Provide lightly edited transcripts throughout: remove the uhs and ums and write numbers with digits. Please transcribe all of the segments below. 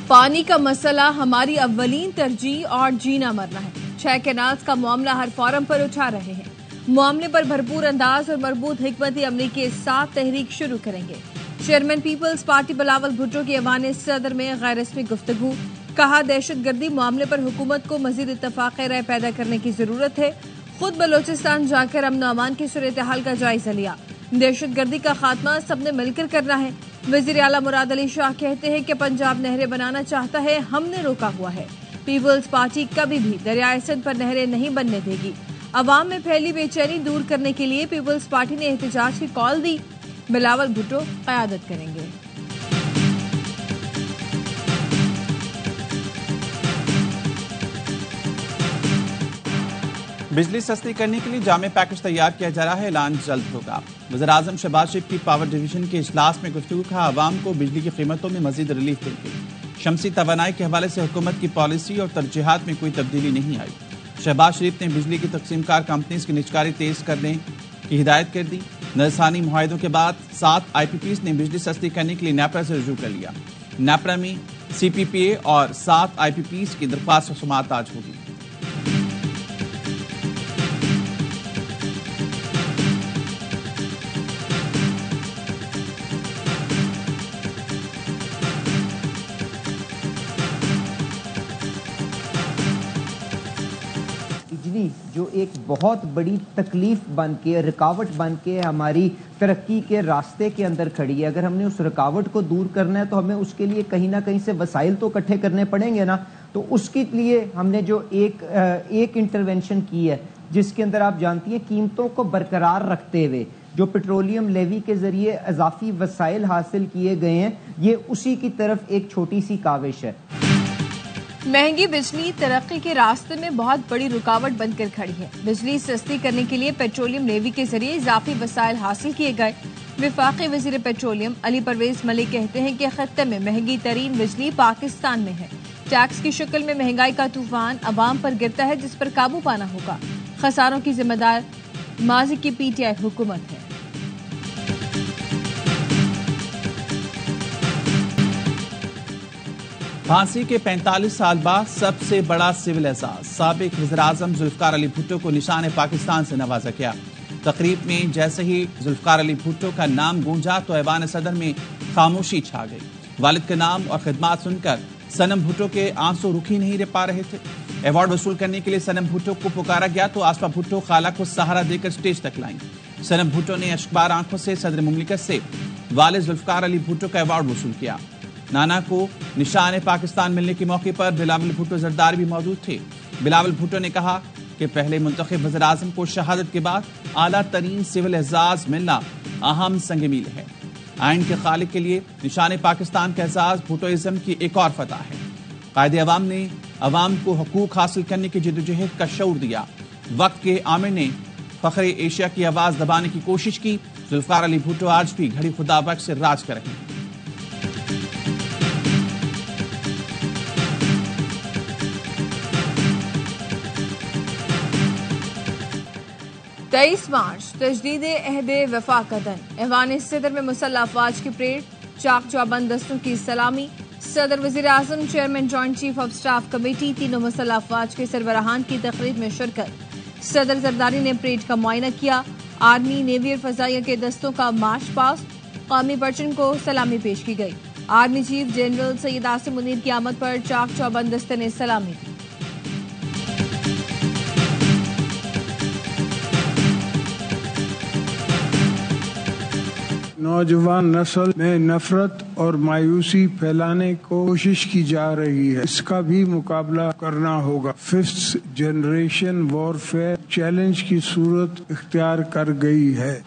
پانی کا مسئلہ ہماری اولین ترجیح اور جینا مرنا ہے۔ 6 کینالز کا معاملہ ہر فورم پر اٹھا رہے ہیں۔ معاملے پر بھرپور انداز اور مربوط حکمت عملی کے ساتھ تحریک شروع کریں گے۔ چیئرمین پیپلز پارٹی بلاول بھٹو کی ایوان صدر میں غیر رسمی گفتگو۔ کہا دہشت گردی معاملے پر حکومت کو مزید اتفاق رائے پیدا کرنے کی ضرورت ہے۔ خود بلوچستان جا کر امن و امان کی صورتحال کا جائزہ لیا۔ دہشت گردی کا خاتمہ سب نے مل کر کرنا ہے۔ وزیر اعلیٰ مراد علی شاہ کہتے ہیں کہ پنجاب نہریں بنانا چاہتا ہے، ہم نے روکا ہوا ہے۔ پیپلز پارٹی کبھی بھی دریائے سندھ پر نہریں نہیں بننے دے گی۔ عوام میں پھیلی بے چینی دور کرنے کے لیے پیپلز پارٹی نے احتجاج کی کال دی۔ بلاول بھٹو قیادت کریں گے۔ بجلی سستی کرنے کے لیے جامع پیکج تیار کیا جا رہا ہے، اعلان جلد ہوگا۔ وزیر اعظم شہباز شریف کی پاور ڈویژن کے اجلاس میں گفتگو کہا عوام کو بجلی کی قیمتوں میں مزید ریلیف دیں گے۔ شمسی توانائی کے حوالے سے حکومت کی پالیسی اور ترجیحات میں کوئی تبدیلی نہیں آئی۔ شہباز شریف نے بجلی کی تقسیم کار کمپنیز کی نجکاری تیز کرنے کی ہدایت کر دی۔ نظرثانی معاہدوں کے بعد 7 آئی پی پیز نے بجلی سستی کرنے کے لیے نیپرا سے رجوع کر لیا۔ نیپرا میں سی پی پی اے اور 7 آئی پی پیز کی درخواست رسومات آج ہوگی۔ بجلی جو ایک بہت بڑی تکلیف بن کے، رکاوٹ بن کے ہماری ترقی کے راستے کے اندر کھڑی ہے، اگر ہم نے اس رکاوٹ کو دور کرنا ہے تو ہمیں اس کے لیے کہیں نہ کہیں سے وسائل تو اکٹھے کرنے پڑیں گے نا۔ تو اس کے لیے ہم نے جو ایک انٹرونشن کی ہے جس کے اندر آپ جانتی ہیں قیمتوں کو برقرار رکھتے ہوئے جو پیٹرولیم لیوی کے ذریعے اضافی وسائل حاصل کیے گئے ہیں، یہ اسی کی طرف ایک چھوٹی سی کاوش ہے۔ مہنگی بجلی ترقی کے راستے میں بہت بڑی رکاوٹ بن کر کھڑی ہے۔ بجلی سستی کرنے کے لیے پیٹرولیم لیوی کے ذریعے اضافی وسائل حاصل کیے گئے۔ وفاقی وزیر پیٹرولیم علی پرویز ملک کہتے ہیں کہ خطے میں مہنگی ترین بجلی پاکستان میں ہے۔ ٹیکس کی شکل میں مہنگائی کا طوفان عوام پر گرتا ہے جس پر قابو پانا ہوگا۔ خساروں کی ذمہ دار ماضی کی پی ٹی آئی حکومت ہے۔ پھانسی کے 45 سال بعد سب سے بڑا سول اعزاز، سابق وزیر اعظم ذوالفقار علی بھٹو کو نشان پاکستان سے نوازا گیا۔ تقریب میں جیسے ہی ذوالفقار علی بھٹو کا نام گونجا تو ایوان صدر میں خاموشی چھا گئی۔ والد کا نام اور خدمات سن کر صنم بھٹو کے آنسو رک ہی نہیں پا رہے تھے۔ ایوارڈ وصول کرنے کے لیے صنم بھٹو کو پکارا گیا تو آسفا بھٹو خالہ کو سہارا دے کر سٹیج تک لائیں۔ صنم بھٹو نے اشکبار آنکھوں سے صدر مملکت سے والد ذوالفقار علی بھٹو کا ایوارڈ وصول کیا۔ نانا کو نشان پاکستان ملنے کے موقع پر بلاول بھٹو زرداری بھی موجود تھے۔ بلاول بھٹو نے کہا کہ پہلے منتخب وزیر اعظم کو شہادت کے بعد اعلیٰ ترین سول اعزاز ملنا اہم سنگ میل ہے۔ آئین کے خالق کے لیے نشان پاکستان کا اعزاز بھٹوازم کی ایک اور فتح ہے۔ قائد عوام نے عوام کو حقوق حاصل کرنے کی جدوجہد کا شعور دیا۔ وقت کے عامر نے فخر ایشیا کی آواز دبانے کی کوشش کی۔ ذوالفقار علی بھٹو آج بھی گھڑی خدا بخش سے راج کر رہے ہیں۔ 23 مارچ تجدید عہد وفا کا دن۔ ایوان صدر میں مسلح افواج کی پریڈ، چاق چوبند دستوں کی سلامی۔ صدر، وزیر اعظم، chairman joint chief of staff committee, تینوں مسلح افواج کے سربراہان کی تقریب میں شرکت۔ صدر زرداری نے پریڈ کا معائنہ کیا۔ آرمی، نیوی اور فضائیہ کے دستوں کا مارچ پاسٹ، قومی پرچم کو سلامی پیش کی گئی۔ Army chief general Syed Asim Munir کی آمد پر چاق چوبند دستے نے سلامی دی۔ نوجوان نسل میں نفرت اور مایوسی پھیلانے کو کوشش کی جا رہی ہے، اس کا بھی مقابلہ کرنا ہوگا۔ 5th جنریشن وارفیئر چیلنج کی صورت اختیار کر گئی ہے۔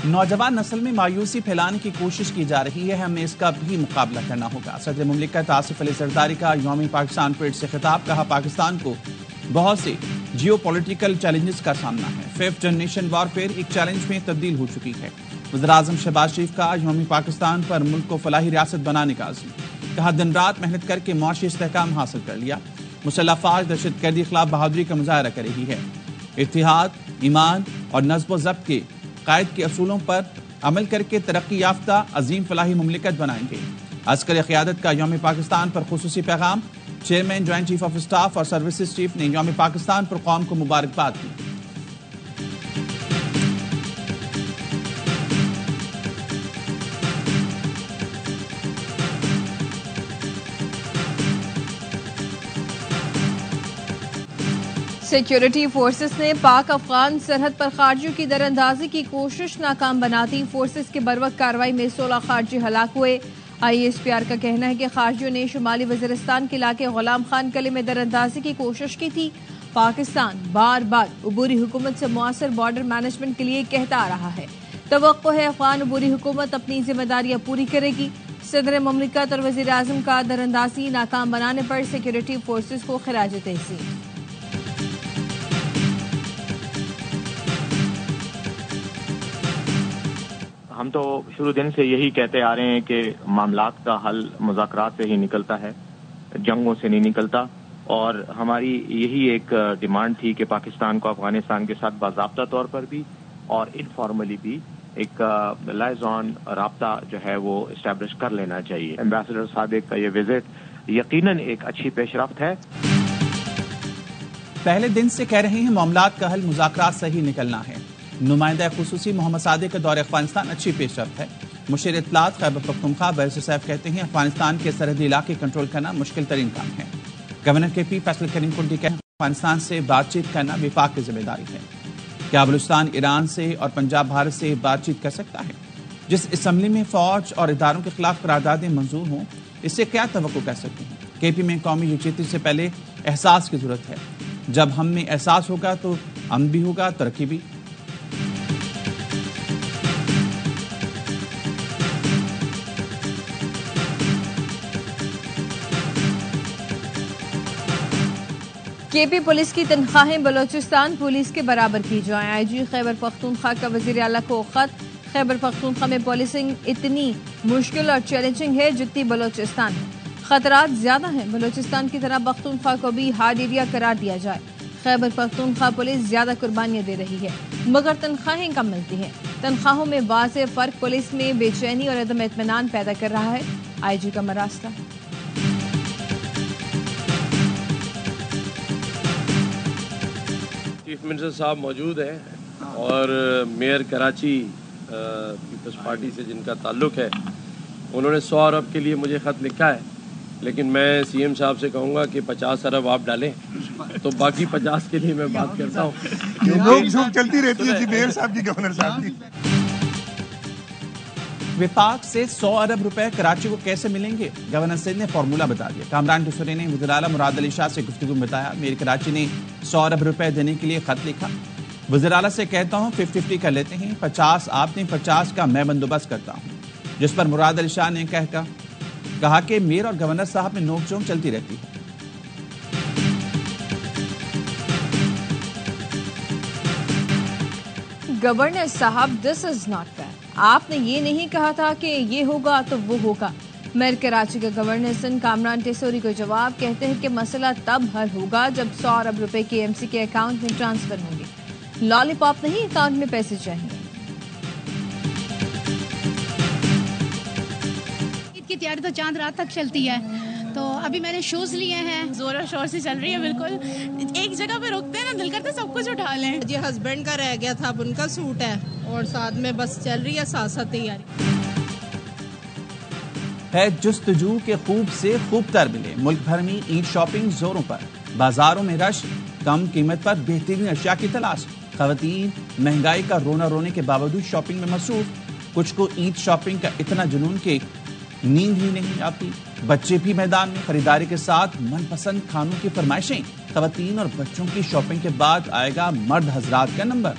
نوجوان نسل میں مایوسی پھیلانے کی کوشش کی جا رہی ہے، ہمیں اس کا بھی مقابلہ کرنا ہوگا۔ صدر مملکت آصف علی زرداری کا یوم پاکستان پریڈ سے خطاب، کہا پاکستان کو بہت سے جیو پولیٹیکل چیلنجز کا سامنا ہے۔ 5th جنریشن وارفیئر ایک چیلنج میں تبدیل ہو چکی ہے۔ وزیر اعظم شہباز شریف کا یوم پاکستان پر ملک کو فلاحی ریاست بنانے کا عزم، کہا دن رات محنت کر کے معاشی استحکام حاصل کر لیا۔ مسلح افواج دہشت گردی کے خلاف بہادری کا مظاہرہ کر رہی ہے۔ اتحاد، ایمان اور نظم و ضبط کے قائد کے اصولوں پر عمل کر کے ترقی یافتہ عظیم فلاحی مملکت بنائیں گے۔ عسکری قیادت کا یوم پاکستان پر خصوصی پیغام، chairman joint chief of staff اور سروسز چیف نے یوم پاکستان پر قوم کو مبارکباد دی۔ سیکیورٹی فورسز نے پاک افغان سرحد پر خارجیوں کی دراندازی کی کوشش ناکام بناتی، فورسز کی بروقت کارروائی میں 16 خارجی ہلاک ہوئے۔ ISPR کا کہنا ہے کہ خارجیوں نے شمالی وزیرستان کے علاقے غلام خان قلعے میں دراندازی کی کوشش کی تھی۔ پاکستان بار بار عبوری حکومت سے مؤثر بارڈر مینجمنٹ کے لیے کہتا آ رہا ہے، توقع ہے افغان عبوری حکومت اپنی ذمہ داریاں پوری کرے گی۔ صدر مملکت اور وزیر اعظم کا دراندازی ناکام بنانے پر سیکیورٹی فورسز کو خراج تحسین۔ ہم تو شروع دن سے یہی کہتے آ رہے ہیں کہ معاملات کا حل مذاکرات سے ہی نکلتا ہے، جنگوں سے نہیں نکلتا، اور ہماری یہی ایک ڈیمانڈ تھی کہ پاکستان کو افغانستان کے ساتھ باضابطہ طور پر بھی اور انفارملی بھی ایک لائزون رابطہ جو ہے وہ اسٹیبلش کر لینا چاہیے۔ ایمبیسڈر صادق کا یہ وزٹ یقیناً ایک اچھی پیش رفت ہے۔ پہلے دن سے کہہ رہے ہیں معاملات کا حل مذاکرات سے ہی نکلنا ہے۔ نمائندہ خصوصی محمد صادق کا دور افغانستان اچھی پیش رفت ہے۔ مشیر اطلاعات خیبر پختونخوا بیضر سیف کہتے ہیں افغانستان کے سرحدی علاقے کنٹرول کرنا مشکل ترین کام ہے۔ گورنر کے پی فیصل کریم کنڈی کہتے ہیں افغانستان سے بات چیت کرنا وفاق کی ذمہ داری ہے۔ کیا بلوچستان ایران سے اور پنجاب بھارت سے بات چیت کر سکتا ہے؟ جس اسمبلی میں فوج اور اداروں کے خلاف قراردادیں منظور ہوں، اس سے کیا توقع کر سکتے ہیں؟ کے پی میں قومی یکجہتی سے پہلے احساس کی ضرورت ہے۔ جب ہم میں احساس ہوگا تو امن بھی ہوگا، ترقی بھی۔ کے پی پولیس کی تنخواہیں بلوچستان پولیس کے برابر کی جائیں۔ آئی جی خیبر پختونخوا کا وزیر اعلیٰ کو خط۔ خیبر پختونخوا میں پولیسنگ اتنی مشکل اور چیلنجنگ ہے جتنی بلوچستان ہے۔ خطرات زیادہ ہیں، بلوچستان کی طرح پختونخوا کو بھی ہارڈ ایریا قرار دیا جائے۔ خیبر پختونخوا پولیس زیادہ قربانیاں دے رہی ہے مگر تنخواہیں کم ملتی ہیں۔ تنخواہوں میں واضح فرق پولیس میں بے چینی اور عدم اطمینان پیدا کر رہا ہے۔ آئی جی کا مراسلہ۔ چیف منسٹر صاحب موجود ہیں اور میئر کراچی پیپلز پارٹی سے جن کا تعلق ہے، انہوں نے 100 ارب کے لیے مجھے خط لکھا ہے، لیکن میں سی ایم صاحب سے کہوں گا کہ 50 ارب آپ ڈالیں تو باقی 50 کے لیے میں بات کرتا ہوں۔ لوگ جھوٹ چلتی رہتی ہے جی، میئر صاحب کی، گورنر صاحب کی۔ وفاق سے 100 ارب روپے کراچی کو کیسے ملیں گے؟ گورنر سندھ نے فارمولا بتا دیا۔ کامران ڈسوری نے وزیر اعلیٰ مراد علی شاہ سے گفتگو میں بتایا میئر کراچی نے 100 ارب روپے دینے کے لیے خط لکھا۔ وزیر اعلیٰ سے کہتا ہوں 50-50 کر لیتے ہیں، 50 آپ نے 50 کا میں بندوبست کرتا ہوں، جس پر مراد علی شاہ نے کہا کہ میئر اور گورنر صاحب میں نوک جھونک چلتی رہتی ہے۔ گورنر صاحب دس از ناٹ فیئر، آپ نے یہ نہیں کہا تھا کہ یہ ہوگا تو وہ ہوگا۔ میئر کراچی کے گورنر سندھ کامران ٹیسوری کو جواب، کہتے ہیں کہ مسئلہ تب حل ہوگا جب 100 ارب روپے کے ایم سی کے اکاؤنٹ میں ٹرانسفر ہوں گے، لالی پاپ نہیں، اکاؤنٹ میں پیسے چاہیے۔ عید کی تیاری تو چاند رات تک چلتی ہے، تو ابھی میں نے شوز لیے ہیں، زور و شور سے چل رہی ہے، بالکل ایک جگہ پہ رکتے ہیں نا، دل کرتا ہے سب کچھ اٹھا لیں۔ جی ہسبینڈ کا رہ گیا تھا، اب ان کا سوٹ ہے اور ساتھ میں بس چل رہی ہے ساتھ ساتھ تیاری۔ ہے جستجو کے خوب سے خوب تر ملے، ملک بھر میں عید شاپنگ زوروں پر، بازاروں میں رش، کم قیمت پر بہترین اشیاء کی تلاش۔ خواتین مہنگائی کا رونا رونے کے باوجود شاپنگ میں مصروف، کچھ کو عید شاپنگ کا اتنا جنون کہ نیند ہی نہیں آتی۔ بچے بھی میدان میں خریداری کے ساتھ من پسند کھانوں کی فرمائشیں۔ خواتین اور بچوں کی شاپنگ کے بعد آئے گا مرد حضرات کا نمبر۔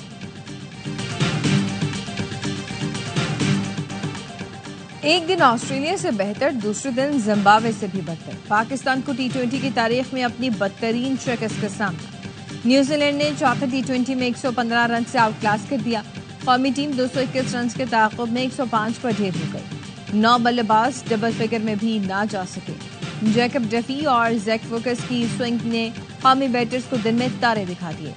ایک دن آسٹریلیا سے بہتر، دوسرے دن زمبابوے سے بھی بدتر۔ پاکستان کو T20 کی تاریخ میں اپنی بدترین شکست کا سامنا۔ نیوزی لینڈ نے چوتھے T20 میں 115 رن سے آؤٹ کلاس کر دیا۔ قومی ٹیم 221 رنز کے تعاقب میں 105 پر ڈھیر ہو گئی۔ 9 بلے باز ڈبل فگر میں بھی نہ جا سکے۔ جیکب ڈیفی اور زیک فوکس کی سوئنگ نے قومی بیٹرز کو دن میں تارے دکھا دیے۔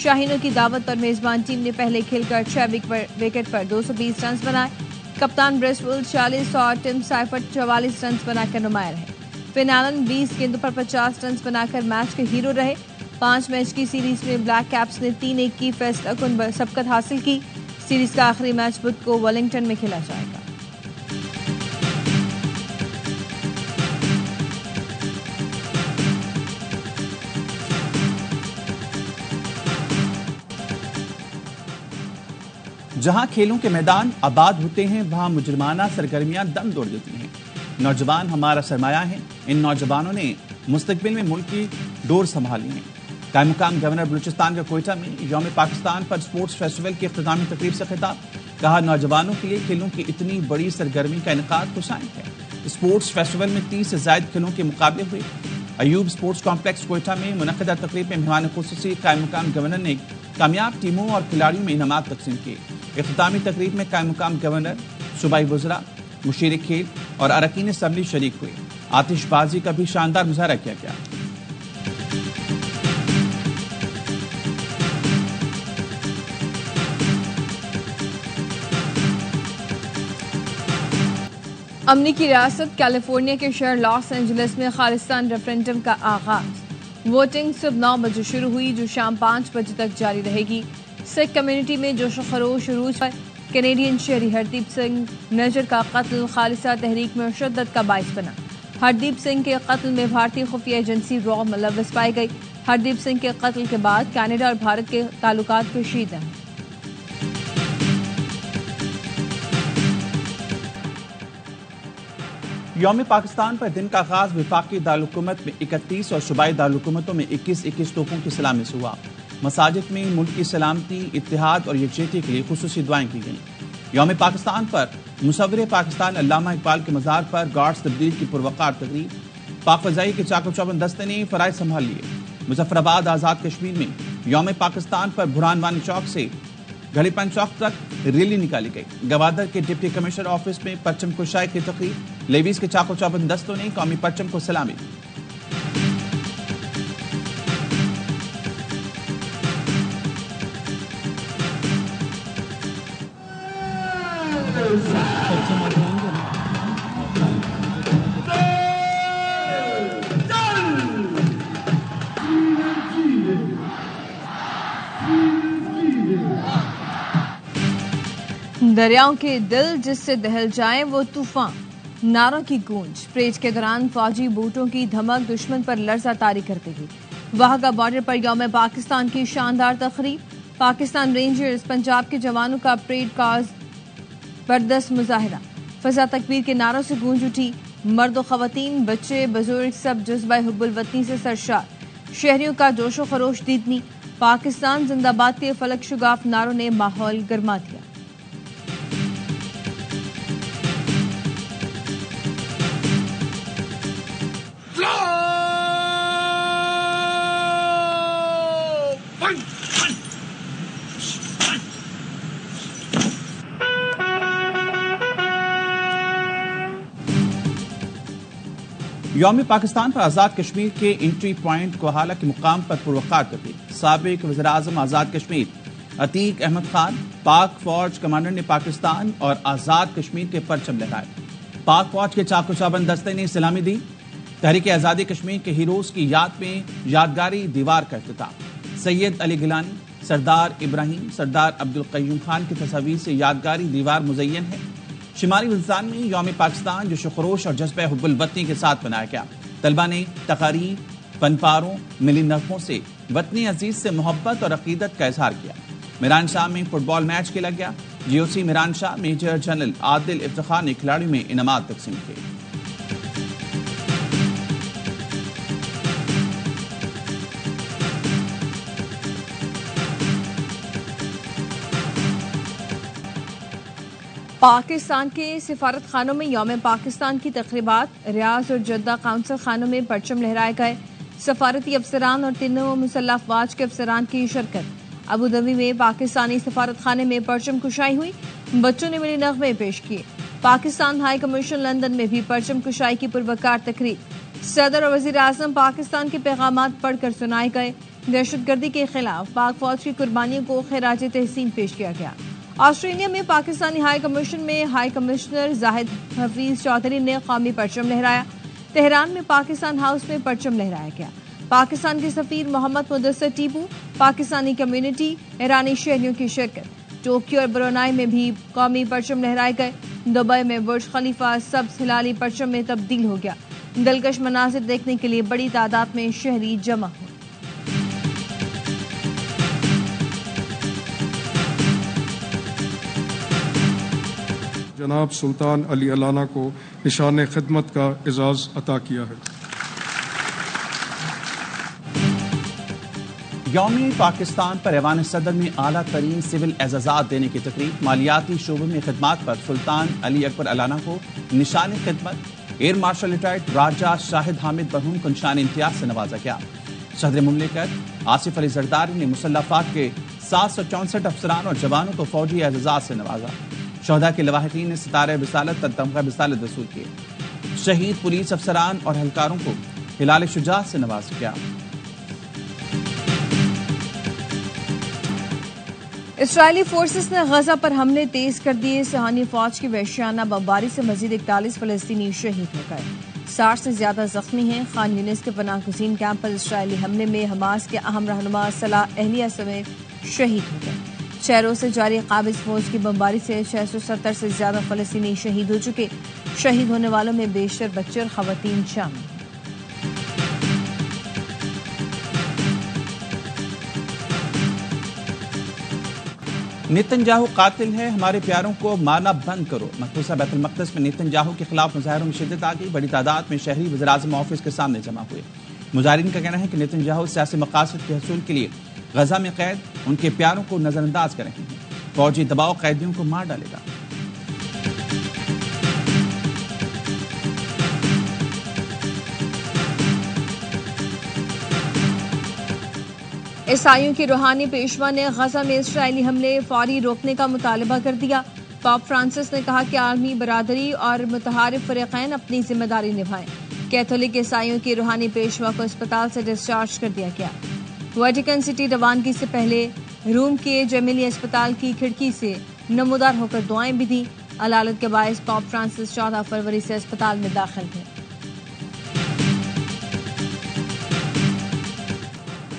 شاہینوں کی دعوت پر میزبان ٹیم نے پہلے کھیل کر 6 وکٹ پر 220 رنز بنائے۔ کپتان بریسول 40 اور ٹم سائفرٹ 44 رنز بنا کر نمایاں رہے. فن ایلن 20 گیندوں پر 50 رنز بنا کر میچ کے ہیرو رہے. 5 میچ کی سیریز میں بلیک کیپس نے 3-1 کی فیصلہ کن سبقت حاصل کی. سیریز کا آخری میچ بدھ کو ویلنگٹن میں کھیلا جائے گا. جہاں کھیلوں کے میدان آباد ہوتے ہیں وہاں مجرمانہ سرگرمیاں دم توڑ دیتی ہیں. نوجوان ہمارا سرمایہ ہیں. ان نوجوانوں نے مستقبل میں ملک کی ڈور سنبھالی ہیں. قائم مقام گورنر بلوچستان کا کوئٹہ میں یوم پاکستان پر سپورٹس فیسٹیول کی اختتامی تقریب سے خطاب. کہا نوجوانوں کے لیے کھیلوں کی اتنی بڑی سرگرمی کا انعقاد خوشائن ہے. سپورٹس فیسٹیول میں 30 سے زائد کھیلوں کے مقابلے ہوئے. ایوب سپورٹس کمپلیکس کوئٹہ میں منعقدہ تقریب میں مہمان خصوصی قائم مقام گورنر نے کامیاب ٹیموں اور کھلاڑیوں میں انعامات تقسیم کیے. اختتامی تقریب میں قائم مقام گورنر، صوبائی وزراء، مشیر کھیل اور اراکین اسمبلی شریک ہوئے. آتش بازی کا بھی شاندار مظاہرہ کیا گیا. امنی کی ریاست کیلیفورنیا کے شہر لاس اینجلس میں خالصتان ریفرینڈم کا آغاز. ووٹنگ صبح 9 بجے شروع ہوئی جو شام 5 بجے تک جاری رہے گی. سکھ کمیونٹی میں جوش و خروش عروج پر. کینیڈین شہری ہردیپ سنگھ نجر کا قتل خالصہ تحریک میں شدت کا باعث بنا. ہردیپ سنگھ کے قتل میں بھارتی خفیہ ایجنسی را ملوث پائی گئی. ہردیپ سنگھ کے قتل کے بعد کینیڈا اور بھارت کے تعلقات کشیدہ ہیں. یوم پاکستان پر دن کا آغاز وفاقی دارالحکومت میں 31 اور صوبائی دارالحکومتوں میں 21 توپوں کی سلامی سے ہوا. مساجد میں ملک کی سلامتی، اتحاد اور یکجہتی کے لیے خصوصی دعائیں کی گئیں. یوم پاکستان پر مصور پاکستان علامہ اقبال کے مزار پر گارڈز تبدیل کی پروقار تقریب. پاک فضائی کے چاق و چوبند دستے نے فرائض سنبھال لیے. مظفر آباد آزاد کشمیر میں یوم پاکستان پر برہان وانی چوک سے گھڑی پن چوک تک ریلی نکالی گئی. گوادر کے ڈپٹی کمشنر آفس میں پرچم کشائی کی تقریب. لیویز کے چاق و چوبند دستوں نے قومی پرچم کو سلامی. دریاؤں کے دل جس سے دہل جائیں وہ طوفان. نعروں کی گونج. پریڈ کے دوران فوجی بوٹوں کی دھمک دشمن پر لرزہ طاری کرتے گی. واہگہ بارڈر پر یوم پاکستان کی شاندار تقریب. پاکستان رینجرز پنجاب کے جوانوں کا پریڈ کا زبردست مظاہرہ. فضا تکبیر کے نعروں سے گونج اٹھی. مرد و خواتین، بچے، بزرگ سب جذبہ حب الوطنی سے سرشار. شہریوں کا جوش و خروش دیدنی. پاکستان زندہ باد کے فلک شگاف نعروں نے ماحول گرما دیا. یوم پاکستان پر آزاد کشمیر کے انٹری پوائنٹ کو حالہ کے مقام پر پروقار کر دی. سابق وزیر اعظم آزاد کشمیر عتیق احمد خان پاک فوج کمانڈر نے پاکستان اور آزاد کشمیر کے پرچم لہرائے. پاک فوج کے چاق و چوبند دستے نے سلامی دی. تحریک آزادی کشمیر کے ہیروز کی یاد میں یادگاری دیوار کا افتتاح. سید علی گیلانی، سردار ابراہیم، سردار عبدالقیوم خان کی تصاویر سے یادگاری دیوار مزین ہے. شمالی بلوچستان میں یوم پاکستان جوش و خروش اور جذبہ حب الوطنی کے ساتھ منایا گیا. طلبہ نے تقاریر، فن پاروں، ملی نغموں سے وطنی عزیز سے محبت اور عقیدت کا اظہار کیا. میران شاہ میں فٹ بال میچ کھیلا گیا. جی او سی میران شاہ میجر جنرل عادل افتخار نے کھلاڑیوں میں انعامات تقسیم کیے. پاکستان کے سفارت خانوں میں یوم پاکستان کی تقریبات. ریاض اور جدہ قونصل خانوں میں پرچم لہرائے گئے. سفارتی افسران اور تینوں مسلح افواج کے افسران کی شرکت. ابوظہبی میں پاکستانی سفارت خانے میں پرچم کشائی ہوئی. بچوں نے ملی نغمے پیش کیے. پاکستان ہائی کمیشن لندن میں بھی پرچم کشائی کی پروقار تقریب. صدر اور وزیر اعظم پاکستان کے پیغامات پڑھ کر سنائے گئے. دہشت گردی کے خلاف پاک فوج کی قربانیوں کو خراج تحسین پیش کیا گیا. آسٹریلیا میں پاکستانی ہائی کمیشن میں ہائی کمشنر زاہد حفیظ چودھری نے قومی پرچم لہرایا. تہران میں پاکستان ہاؤس میں پرچم لہرایا گیا. پاکستان کے سفیر محمد مدثر ٹیپو، پاکستانی کمیونٹی، ایرانی شہریوں کی شرکت. ٹوکیو اور برونائی میں بھی قومی پرچم لہرائے گئے. دبئی میں برج خلیفہ سبز ہلالی پرچم میں تبدیل ہو گیا. دلکش مناظر دیکھنے کے لیے بڑی تعداد میں شہری جمع ہوئے. جناب سلطان علی علانہ کو نشان خدمت کا اعزاز عطا کیا ہے. یوم پاکستان پر ایوان صدر میں اعلیٰ ترین سول اعزازات دینے کی تقریب. مالیاتی شعبے میں خدمات پر سلطان علی اکبر علانہ کو نشان خدمت. ایئر مارشل ریٹائرڈ راجہ شاہد حامد برہوم کو نشان امتیاز سے نوازا گیا. صدر مملکت آصف علی زرداری نے مسلح افواج کے 764 افسران اور جوانوں کو فوجی اعزازات سے نوازا. شہداء کے لواحقین نے ستارہ بسالت تمغہ بسالت وصول کیے. شہید پولیس افسران اور اہلکاروں کو ہلال شجاعت سے نوازا گیا. اسرائیلی فورسز نے غزہ پر حملے تیز کر دیے. صہیونی فوج کی وحشیانہ بمباری سے مزید 41 فلسطینی شہید ہو گئے. 60 سے زیادہ زخمی ہیں. خان یونس کے پناہ گزین کیمپ پر اسرائیلی حملے میں حماس کے اہم رہنما صلاح اہلیہ سمیت شہید ہو گئے. 6 روز سے جاری قابض فوج کی بمباری سے 670 سے زیادہ فلسطینی شہید ہو چکے. شہید ہونے والوں میں بیشتر بچے اور خواتین شامل ہیں. نیتن یاہو قاتل ہے، ہمارے پیاروں کو مارنا بند کرو. مقدسہ بیت المقدس میں نیتن یاہو کے خلاف مظاہروں میں شدت آ گئی. بڑی تعداد میں شہری وزیراعظم آفس کے سامنے جمع ہوئے. مظاہرین کا کہنا ہے کہ نیتن یاہو سیاسی مقاصد کے حصول کے لیے غزہ میں قید ان کے پیاروں کو نظر انداز کر رہے ہیں. فوجی دباؤ قیدیوں کو مار ڈالے گا. عیسائیوں کی روحانی پیشوا نے غزہ میں اسرائیلی حملے فوری روکنے کا مطالبہ کر دیا. پاپ فرانسس نے کہا کہ عالمی برادری اور متحارب فریقین اپنی ذمہ داری نبھائیں. کیتھولک عیسائیوں کی روحانی پیشوا کو اسپتال سے ڈسچارج کر دیا گیا. ویٹیکن سٹی روانگی سے پہلے روم کے جمیلی اسپتال کی کھڑکی سے نمودار ہو کر دعائیں بھی دیں. علالت کے باعث پاپ فرانسس 14 فروری سے اسپتال میں داخل ہیں.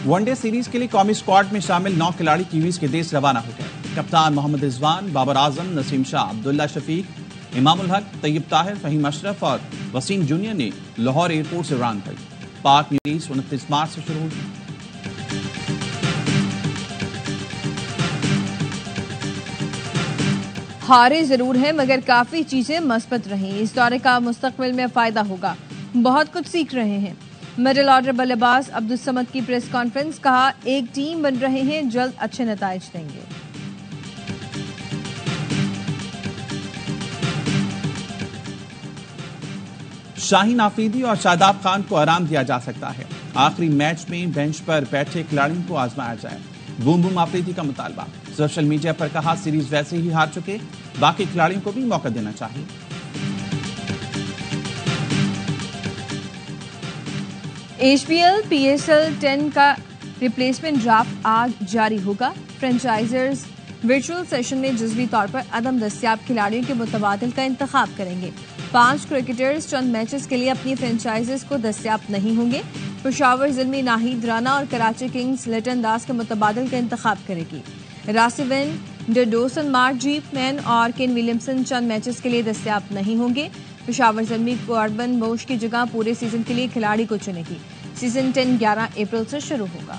ون ڈے سیریز کے لیے قومی اسکواڈ میں شامل 9 کھلاڑی کیویز کے دیش روانہ ہو گئے. کپتان محمد رضوان، بابر اعظم، نسیم شاہ، عبداللہ شفیق، امام الحق، طیب طاہر، فہیم اشرف اور وسیم جونیئر نے لاہور ایئرپورٹ سے اڑان بھری. پاک ریس 29 مارچ سے شروع ہوئی. ہارے ضرور ہیں مگر کافی چیزیں مثبت رہیں. اس دورے کا مستقبل میں فائدہ ہوگا. بہت کچھ سیکھ رہے ہیں. مڈل آرڈر بلے باز عبدالصمد کی پریس کانفرنس. کہا ایک ٹیم بن رہے ہیں، جلد اچھے نتائج دیں گے. شاہین آفریدی اور شاداب خان کو آرام دیا جا سکتا ہے. آخری میچ میں بینچ پر بیٹھے کھلاڑیوں کو آزمایا جائے. بوم بوم آفریدی کا مطالبہ. سوشل میڈیا پر کہا سیریز ویسے ہی ہار چکے، باقی کھلاڑیوں کو بھی موقع دینا چاہیے. HPL PSL 10 کا ریپلیسمنٹ ڈرافٹ آج جاری ہوگا. فرینچائزرز ورچوئل سیشن میں جزوی طور پر عدم دستیاب کھلاڑیوں کے متبادل کا انتخاب کریں گے. 5 کرکٹرز چند میچز کے لیے اپنی فرینچائزز کو دستیاب نہیں ہوں گے. پشاور زلمی ناہید رانا اور کراچی کنگز لٹن داس کے متبادل کا انتخاب کرے گی. راسیون ڈوسن مارک جیپ مین اور کین ولیمسن چند میچز کے لیے دستیاب نہیں ہوں گے. پشاور زلمی کوربن بوش کی جگہ پورے سیزن کے لیے کھلاڑی کو چنے گی. سیزن 10 11 اپریل سے شروع ہوگا.